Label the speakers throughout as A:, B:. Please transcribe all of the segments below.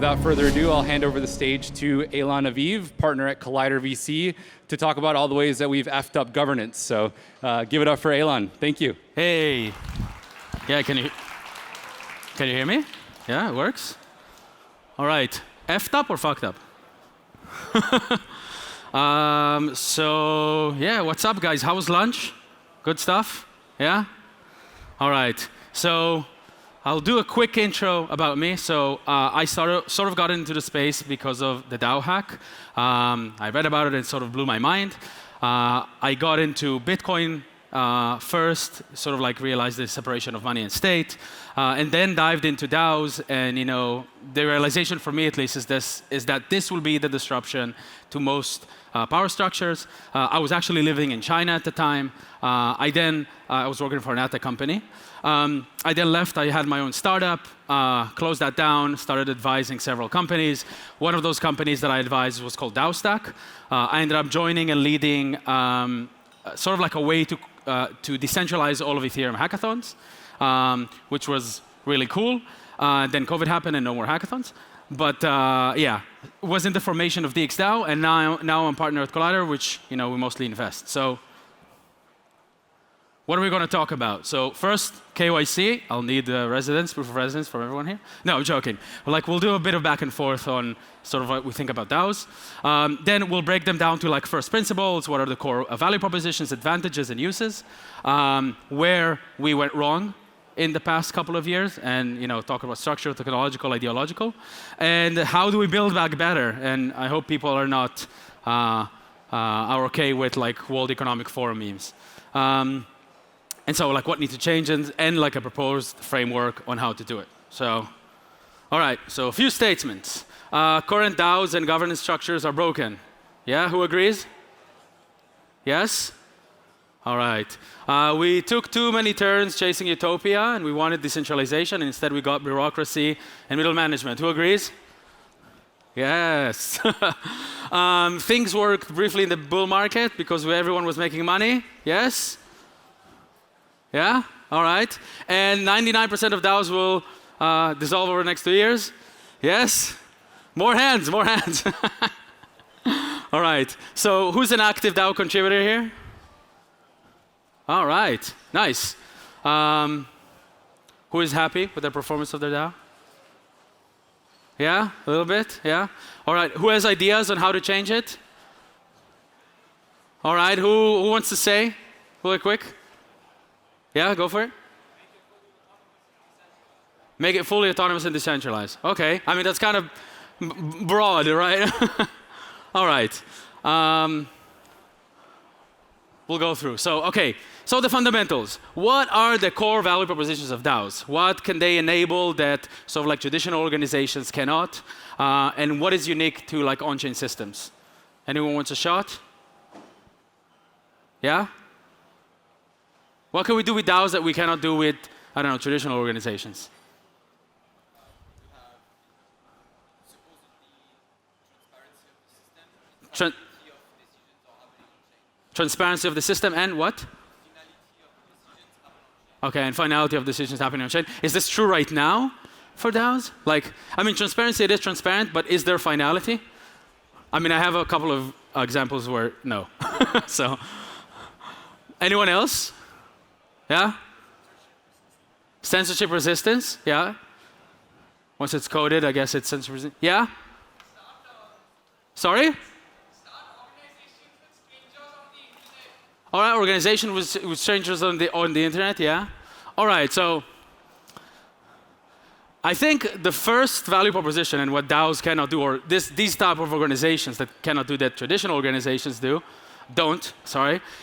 A: without further ado, I'll hand over the stage to Eylon Aviv, partner at Collider VC, to talk about all the ways that we've effed up governance. So give it up for Eylon. Thank you.
B: Hey. Yeah, can you hear me? Yeah, it works. All right. Effed up or fucked up? So yeah, what's up, guys? How was lunch? Good stuff? Yeah? All right. So I'll do a quick intro about me. So I sort of got into the space because of the DAO hack. I read about it and it sort of blew my mind. I got into Bitcoin first, sort of like realized the separation of money and state, and then dived into DAOs. And the realization for me, at least, is that this will be the disruption to most power structures. I was actually living in China at the time. I was working for an tech company. I then left. I had my own startup, closed that down, started advising several companies. One of those companies that I advised was called DAOstack. I ended up joining and leading sort of like a way to decentralize all of Ethereum hackathons, which was really cool. Then COVID happened and no more hackathons. But yeah, it was in the formation of DXDAO, and now I'm partner at Collider, which we mostly invest. So what are we going to talk about? So first, KYC. I'll need proof of residence for everyone here. No, I'm joking. We'll do a bit of back and forth on sort of what we think about DAOs. Then we'll break them down to first principles. What are the core value propositions, advantages, and uses? Where we went wrong in the past couple of years, and talk about structural, technological, ideological, and how do we build back better? And I hope people are not are okay with World Economic Forum memes. And so what needs to change, and a proposed framework on how to do it. So, all right, so a few statements. Current DAOs and governance structures are broken. Yeah, who agrees? Yes? All right. We took too many turns chasing utopia, and we wanted decentralization, and instead we got bureaucracy and middle management. Who agrees? Yes. Things worked briefly in the bull market because everyone was making money. Yes? Yeah? All right. And 99% of DAOs will dissolve over the next 2 years. Yes? More hands, more hands. All right. So who's an active DAO contributor here? All right. Nice. Who is happy with the performance of their DAO? Yeah? A little bit? Yeah? All right. Who has ideas on how to change it? All right. Who wants to say? Really quick. Yeah, go for it. Make it fully autonomous and decentralized. Okay. I mean, that's kind of broad, right? All right. We'll go through. So, okay. So the fundamentals. What are the core value propositions of DAOs? What can they enable that sort of traditional organizations cannot? And what is unique to on-chain systems? Anyone wants a shot? Yeah? What can we do with DAOs that we cannot do with, I don't know, traditional organizations? Transparency of the system and what? Okay, and finality of decisions happening on chain. Is this true right now for DAOs? I mean, transparency, it is transparent, but is there finality? I mean, I have a couple of examples where no. So, anyone else? Yeah? Censorship resistance? Yeah? Once it's coded, I guess it's censorship resistant. Yeah? Sorry? All right, organization with strangers on the internet, yeah? All right, so I think the first value proposition and what DAOs cannot do, or these type of organizations that cannot do that traditional organizations don't,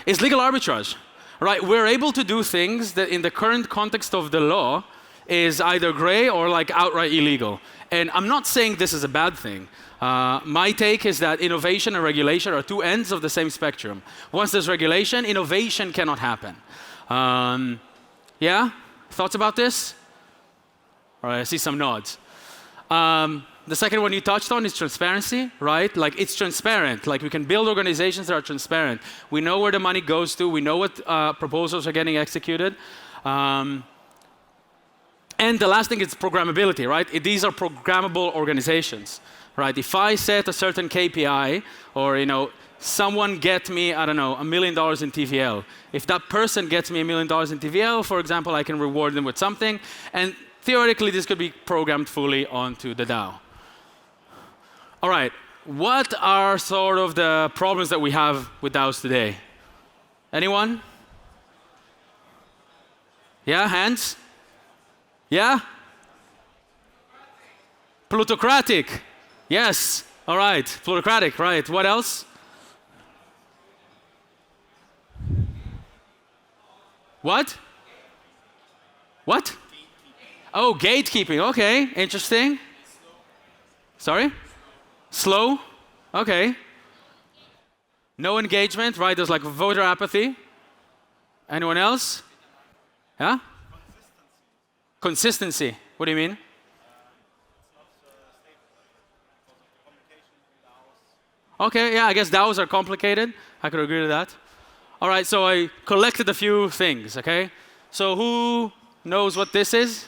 B: is legal arbitrage. Right, we're able to do things that in the current context of the law is either gray or outright illegal. And I'm not saying this is a bad thing. My take is that innovation and regulation are two ends of the same spectrum. Once there's regulation, innovation cannot happen. Yeah? Thoughts about this? All right, I see some nods. The second one you touched on is transparency, right? It's transparent. We can build organizations that are transparent. We know where the money goes to. We know what proposals are getting executed. And the last thing is programmability, right? These are programmable organizations, right? If I set a certain KPI, or someone get me, I don't know, $1 million in TVL. If that person gets me $1 million in TVL, for example, I can reward them with something. And theoretically, this could be programmed fully onto the DAO. All right, what are sort of the problems that we have with DAOs today? Anyone? Yeah, hands? Yeah? Plutocratic. Yes. All right, plutocratic, right. What else? What? What? Oh, gatekeeping. Okay, interesting. Sorry? Slow? Okay. No engagement, right? There's like voter apathy. Anyone else? Yeah? Consistency. What do you mean? Okay, yeah, I guess DAOs are complicated. I could agree with that. All right, so I collected a few things, okay? So who knows what this is?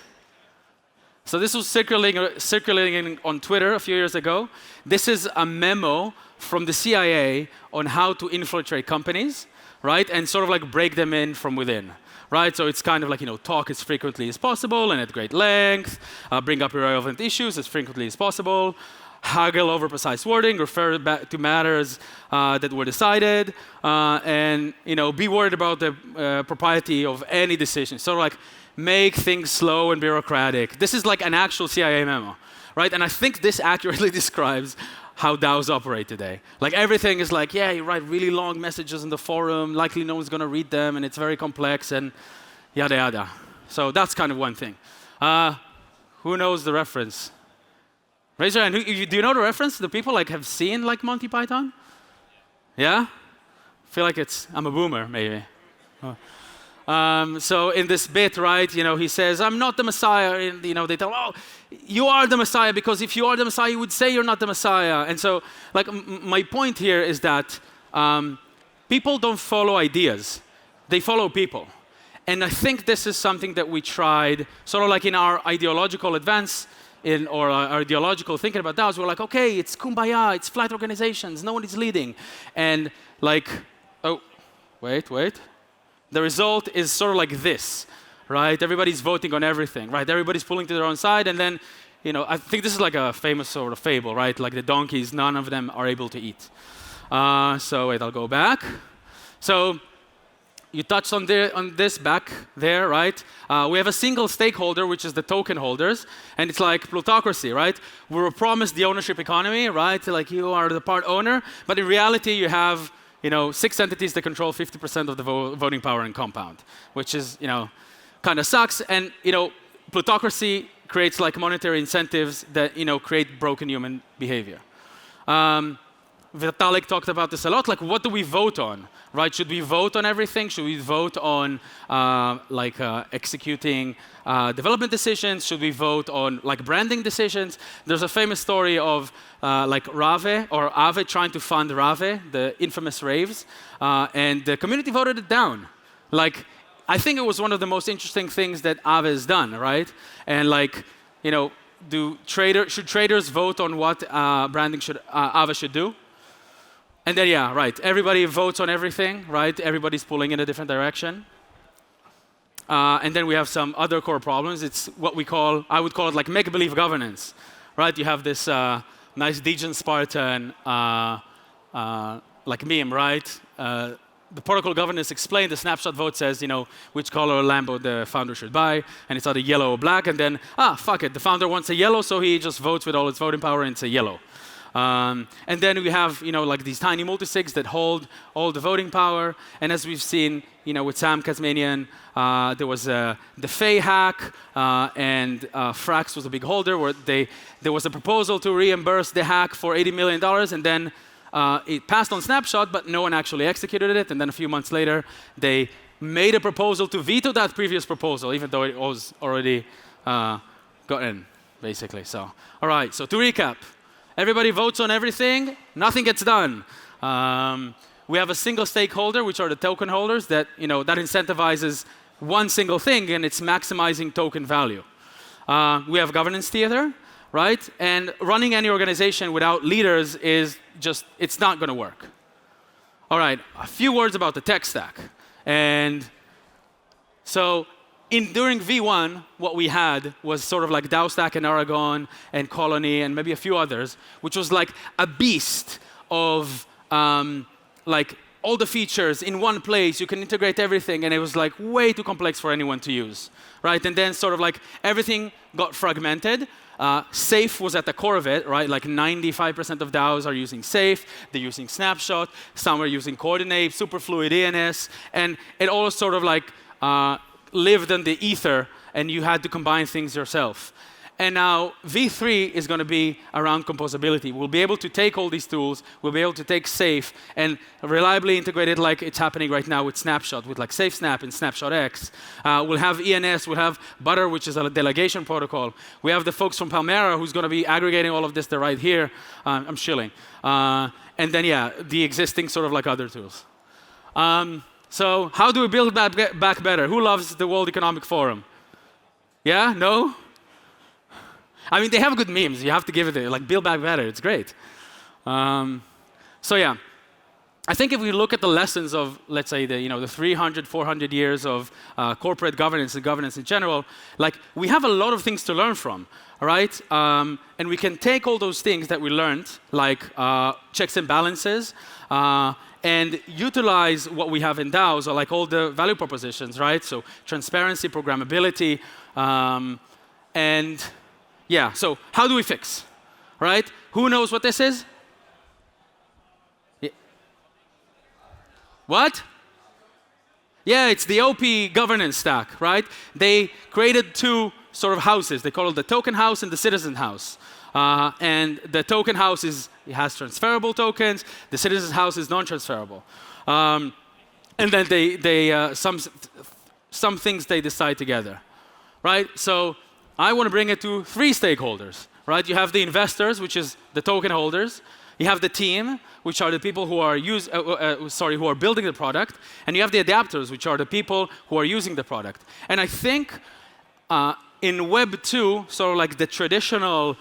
B: So this was circulating on Twitter a few years ago. This is a memo from the CIA on how to infiltrate companies, right? And sort of like break them in from within, right? So it's kind of like, talk as frequently as possible and at great length, bring up irrelevant issues as frequently as possible, haggle over precise wording, refer back to matters that were decided, and be worried about the propriety of any decision. Sort of like make things slow and bureaucratic. This is like an actual CIA memo, right? And I think this accurately describes how DAOs operate today. Like everything is like, yeah, you write really long messages in the forum, likely no one's going to read them, and it's very complex, and yada yada. So that's kind of one thing. Who knows the reference? Raise your hand. Do you know the reference? Do people have seen Monty Python? Yeah? I feel like I'm a boomer, maybe. So in this bit, right, he says, I'm not the Messiah. And, they tell him, oh, you are the Messiah, because if you are the Messiah, you would say you're not the Messiah. And so, my point here is that people don't follow ideas. They follow people. And I think this is something that we tried, sort of like in our ideological advance, or our ideological thinking about DAOs, we're like, okay, it's kumbaya, it's flat organizations, no one is leading. And oh, wait. The result is sort of like this, right? Everybody's voting on everything, right? Everybody's pulling to their own side, and then, I think this is like a famous sort of fable, right? Like the donkeys, none of them are able to eat. So wait, I'll go back. So you touched on this back there, right? We have a single stakeholder, which is the token holders, and it's like plutocracy, right? We were promised the ownership economy, right? Like you are the part owner, but in reality, you have 6 entities that control 50% of the voting power in compound, which is, kind of sucks. And, plutocracy creates monetary incentives that, create broken human behavior. Vitalik talked about this a lot. What do we vote on, right? Should we vote on everything? Should we vote on executing development decisions? Should we vote on branding decisions? There's a famous story of Rave or Aave trying to fund Rave, the infamous raves, and the community voted it down. I think it was one of the most interesting things that Aave has done, right? And should traders vote on what branding Aave should do? And then, yeah, right, everybody votes on everything, right? Everybody's pulling in a different direction. And then we have some other core problems. It's what I would call it make-believe governance, right? You have this nice Degen Spartan meme, right? The protocol governance explained, the snapshot vote says, which color Lambo the founder should buy, and it's either yellow or black, and then, fuck it, the founder wants a yellow, so he just votes with all its voting power, and it's a yellow. And then we have, these tiny multisigs that hold all the voting power. And as we've seen, with Sam Kazmanian, there was the Fay hack, and Frax was a big holder, where there was a proposal to reimburse the hack for $80 million, and then it passed on Snapshot, but no one actually executed it. And then a few months later, they made a proposal to veto that previous proposal, even though it was already gotten, basically. So, all right, so to recap. Everybody votes on everything, nothing gets done. We have a single stakeholder, which are the token holders, that that incentivizes one single thing, and it's maximizing token value. We have governance theater, right? And running any organization without leaders is just, it's not going to work. All right, a few words about the tech stack. And so during V1, what we had was sort of like DAO Stack and Aragon and Colony and maybe a few others, which was like a beast of like all the features in one place. You can integrate everything, and it was like way too complex for anyone to use, right? And then sort of like everything got fragmented. Safe was at the core of it, right? Like 95% of DAOs are using Safe, they're using Snapshot, some are using Coordinate, Superfluid ENS, and it all sort of like lived in the ether, and you had to combine things yourself. And now V3 is going to be around composability. We'll be able to take all these tools, we'll be able to take Safe and reliably integrate it like it's happening right now with Snapshot, with like Safe Snap and Snapshot X. We'll have ENS, we'll have Butter, which is a delegation protocol. We have the folks from Palmera who's going to be aggregating all of this. They're right here. I'm shilling. And then, yeah, the existing sort of like other tools. So how do we build back better? Who loves the World Economic Forum? Yeah? No? I mean, they have good memes. You have to give it, like, build back better. It's great. So yeah, I think if we look at the lessons of, let's say, the 300, 400 years of corporate governance and governance in general, like, we have a lot of things to learn from, all right? And we can take all those things that we learned, like checks and balances, and utilize what we have in DAOs, or like all the value propositions, right? So transparency, programmability, and yeah, so how do we fix, right? Who knows what this is? Yeah. What? Yeah, it's the OP governance stack, right? They created two sort of houses. They call it the token house and the citizen house. And the token house it has transferable tokens. The citizen house is non-transferable. And then some things they decide together, right? So I want to bring it to three stakeholders, right? You have the investors, which is the token holders. You have the team, which are the people who are who are building the product, and you have the adapters, which are the people who are using the product. And I think in Web 2, sort of like the traditional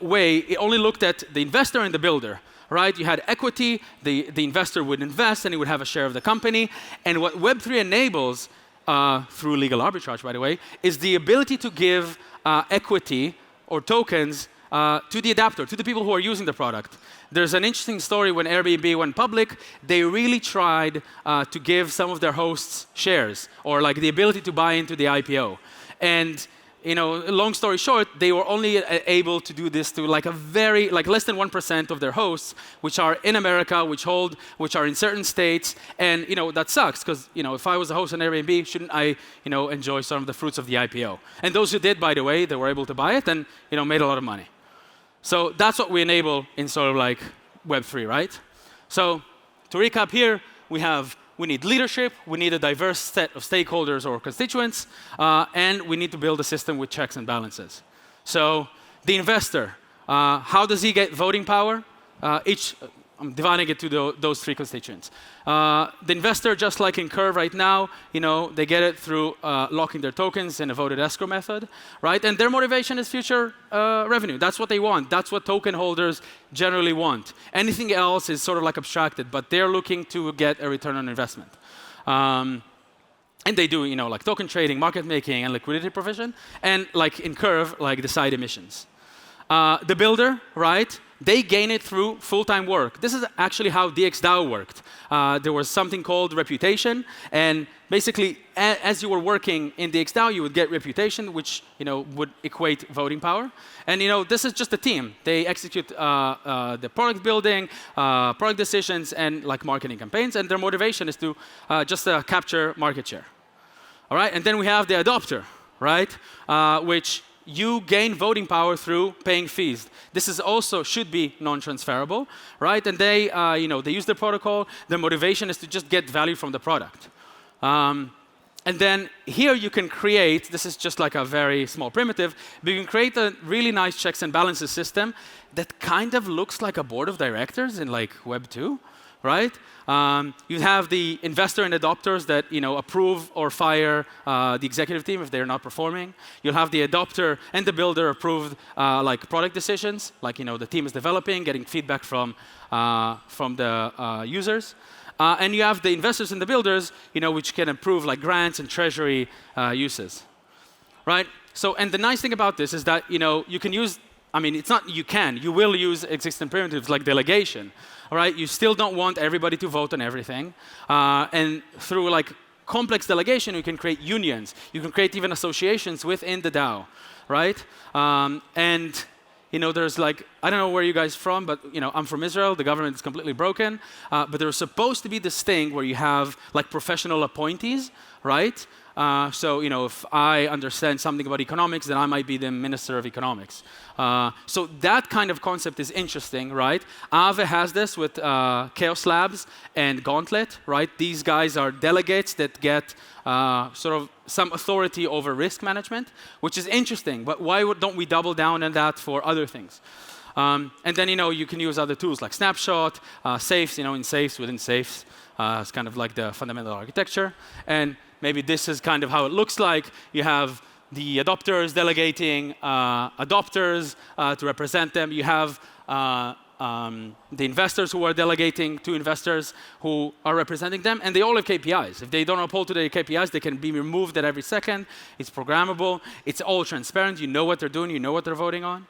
B: way, it only looked at the investor and the builder, right? You had equity, the investor would invest, and he would have a share of the company. And what Web 3 enables, through legal arbitrage, by the way, is the ability to give equity or tokens to the adapter, to the people who are using the product. There's an interesting story when Airbnb went public. They really tried to give some of their hosts shares, or like the ability to buy into the IPO. And long story short, they were only able to do this to like less than 1% of their hosts, which are in America, which are in certain states, and that sucks because if I was a host on Airbnb, shouldn't I enjoy some of the fruits of the IPO? And those who did, by the way, they were able to buy it and made a lot of money. So that's what we enable in sort of like Web3, right? So to recap here, we need leadership, we need a diverse set of stakeholders or constituents, and we need to build a system with checks and balances. So the investor, how does he get voting power? I'm dividing it to those three constituents. The investor, just like in Curve right now, they get it through locking their tokens in a voted escrow method, right? And their motivation is future revenue. That's what they want. That's what token holders generally want. Anything else is sort of like abstracted, but they're looking to get a return on investment. And they do, like token trading, market making, and liquidity provision, and like in Curve, like the side emissions. The builder, right? They gain it through full-time work. This is actually how DXDAO worked. There was something called reputation, and basically, as you were working in DXDAO, you would get reputation, which would equate voting power. And this is just a team. They execute the product building, product decisions, and like marketing campaigns, and their motivation is to just capture market share. All right, and then we have the adopter, right? Which you gain voting power through paying fees. This is also should be non-transferable, right? And they, they use the protocol. Their motivation is to just get value from the product. And then here you can create, this is just like a very small primitive, but you can create a really nice checks and balances system that kind of looks like a board of directors in like Web 2, right? You have the investor and adopters that approve or fire the executive team if they're not performing. You'll have the adopter and the builder approve like product decisions, like the team is developing, getting feedback from the users. And you have the investors and the builders, which can approve like grants and treasury uses, right? So, and the nice thing about this is that you can use. I mean, it's not you will use existing primitives like delegation, all right? You still don't want everybody to vote on everything. And through like complex delegation, you can create unions. You can create even associations within the DAO, right? And there's like, I don't know where you guys from, but I'm from Israel. The government is completely broken. But there's supposed to be this thing where you have like professional appointees, right? So if I understand something about economics, then I might be the minister of economics. So that kind of concept is interesting, right? Aave has this with Chaos Labs and Gauntlet, right? These guys are delegates that get sort of some authority over risk management, which is interesting. But why don't we double down on that for other things? And then you can use other tools like Snapshot, safes, in safes within safes. It's kind of like the fundamental architecture. And maybe this is kind of how it looks like. You have the adopters delegating adopters to represent them. You have the investors who are delegating to investors who are representing them. And they all have KPIs. If they don't uphold to their KPIs, they can be removed at every second. It's programmable. It's all transparent. You know what they're doing. You know what they're voting on.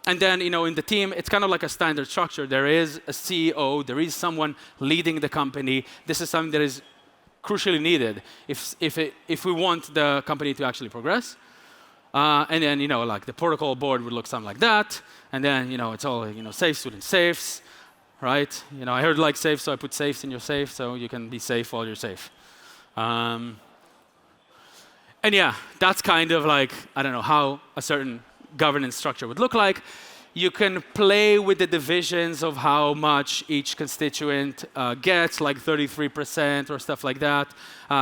B: And then, in the team, it's kind of like a standard structure. There is a CEO. There is someone leading the company. This is something that is crucially needed if we want the company to actually progress. And then, like the protocol board would look something like that. And then, it's all, safes within safes, right? I heard like safe, so I put safes in your safe, so you can be safe while you're safe. And yeah, that's kind of like, I don't know, how a certain governance structure would look like. You can play with the divisions of how much each constituent gets, like 33% or stuff like that,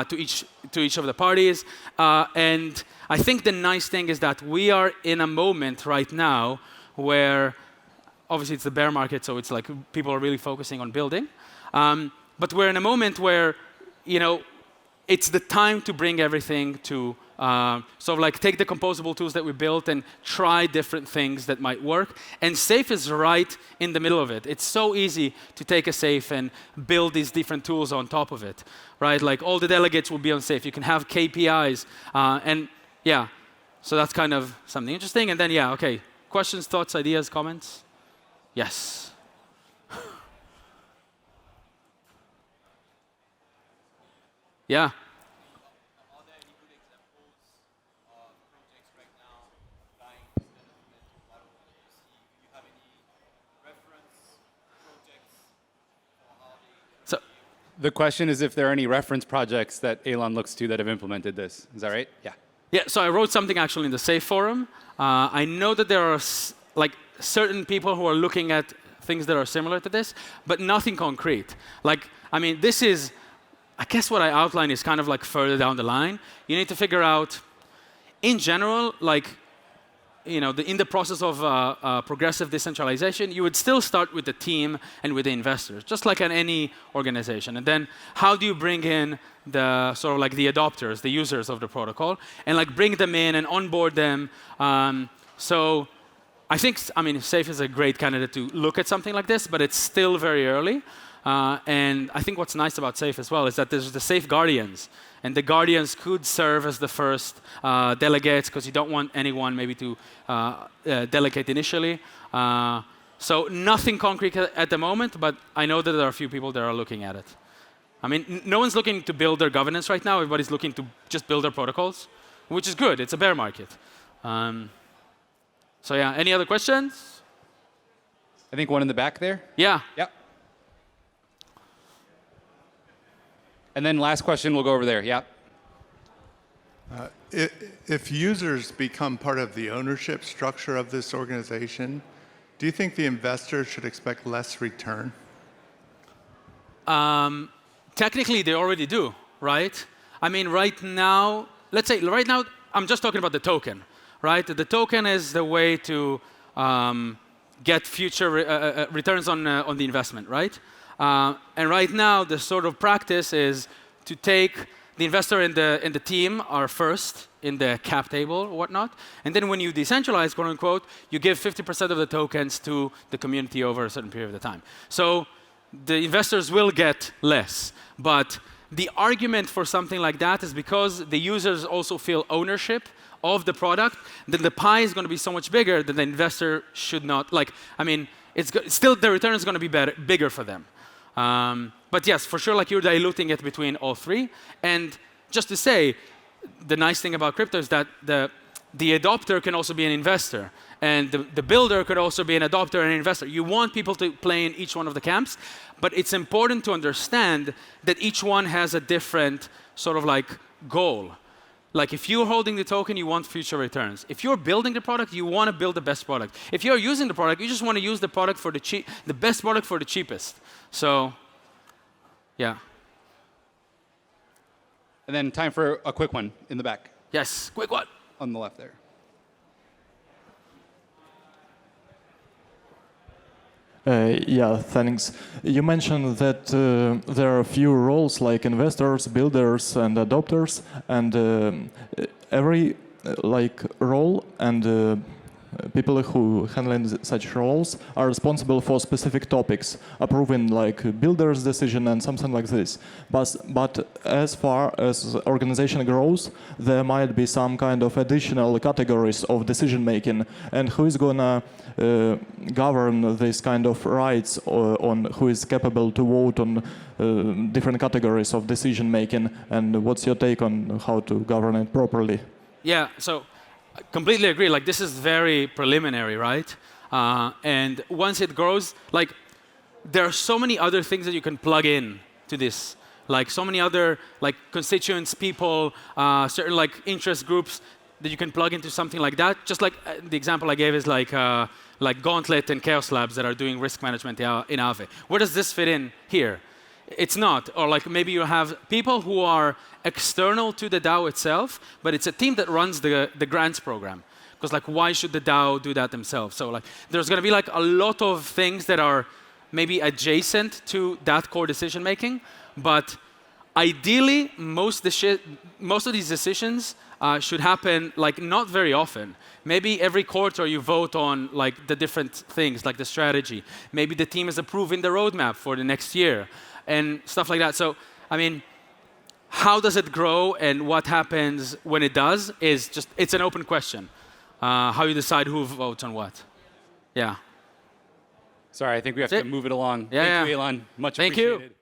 B: to each of the parties. And I think the nice thing is that we are in a moment right now where, obviously it's the bear market, so it's like people are really focusing on building. But we're in a moment where, it's the time to bring everything to sort of like take the composable tools that we built and try different things that might work. And Safe is right in the middle of it. It's so easy to take a Safe and build these different tools on top of it, right? Like all the delegates will be on Safe. You can have KPIs. And yeah, so that's kind of something interesting. And then, yeah, OK, questions, thoughts, ideas, comments? Yes. Yeah.
A: The question is if there are any reference projects that Eylon looks to that have implemented this. Is that right? Yeah.
B: Yeah, so I wrote something actually in the Safe forum. I know that there are like certain people who are looking at things that are similar to this, but nothing concrete. Like, I mean, this is, I guess what I outlined is kind of like further down the line. You need to figure out, in general, like, in the process of progressive decentralization, you would still start with the team and with the investors, just like in any organization. And then how do you bring in the sort of like the adopters, the users of the protocol, and like bring them in and onboard them? So I think, Safe is a great candidate to look at something like this, but it's still very early. And I think what's nice about Safe as well is that there's the Safe Guardians. And the Guardians could serve as the first delegates, because you don't want anyone maybe to delegate initially. So nothing concrete at the moment, but I know that there are a few people that are looking at it. I mean, no one's looking to build their governance right now. Everybody's looking to just build their protocols, which is good. It's a bear market. So yeah, any other questions?
A: I think one in the back there.
B: Yeah.
A: Yep. And then last question, we'll go over there. Yeah.
C: If users become part of the ownership structure of this organization, do you think the investors should expect less return?
B: Technically, they already do, right? I mean, right now, let's say right now, I'm just talking about the token, right? The token is the way to get future returns on the investment, right? And right now, the sort of practice is to take the investor in the team are first in the cap table or whatnot. And then when you decentralize, quote unquote, you give 50% of the tokens to the community over a certain period of time. So the investors will get less. But the argument for something like that is because the users also feel ownership of the product, then the pie is going to be so much bigger that the investor should not, like, I mean, still the return is going to be bigger for them. But yes, for sure, like you're diluting it between all three. And just to say, the nice thing about crypto is that the adopter can also be an investor. And the builder could also be an adopter and an investor. You want people to play in each one of the camps, but it's important to understand that each one has a different sort of like goal. Like if you're holding the token, you want future returns. If you're building the product, you want to build the best product. If you're using the product, you just want to use the product for the best product for the cheapest. So, yeah.
A: And then time for a quick one in the back.
B: Yes, quick one.
A: On the left there.
D: Yeah, thanks. You mentioned that there are a few roles like investors, builders, and adopters, and every role and people who handle such roles are responsible for specific topics, approving like builder's decision and something like this. But as far as organization grows, there might be some kind of additional categories of decision making, and who is gonna govern this kind of rights on who is capable to vote on different categories of decision making, and what's your take on how to govern it properly?
B: Yeah, so I completely agree. Like this is very preliminary, right? And once it grows, like there are so many other things that you can plug in to this. Like so many other like constituents, people, certain like interest groups that you can plug into something like that. Just like the example I gave is like Gauntlet and Chaos Labs that are doing risk management in Aave. Where does this fit in here? It's not. Or like maybe you have people who are external to the DAO itself, but it's a team that runs the grants program. Because like why should the DAO do that themselves? So like there's going to be like a lot of things that are maybe adjacent to that core decision making, but ideally most of these decisions should happen like not very often. Maybe every quarter you vote on like the different things, like the strategy. Maybe the team is approving the roadmap for the next year and stuff like that. So, I mean, how does it grow and what happens when it does is just, it's an open question. How you decide who votes on what. Yeah.
A: Sorry, I think we have to move it along.
B: Yeah,
A: Thank you, Eylon. Much
B: Thank you.
A: appreciated.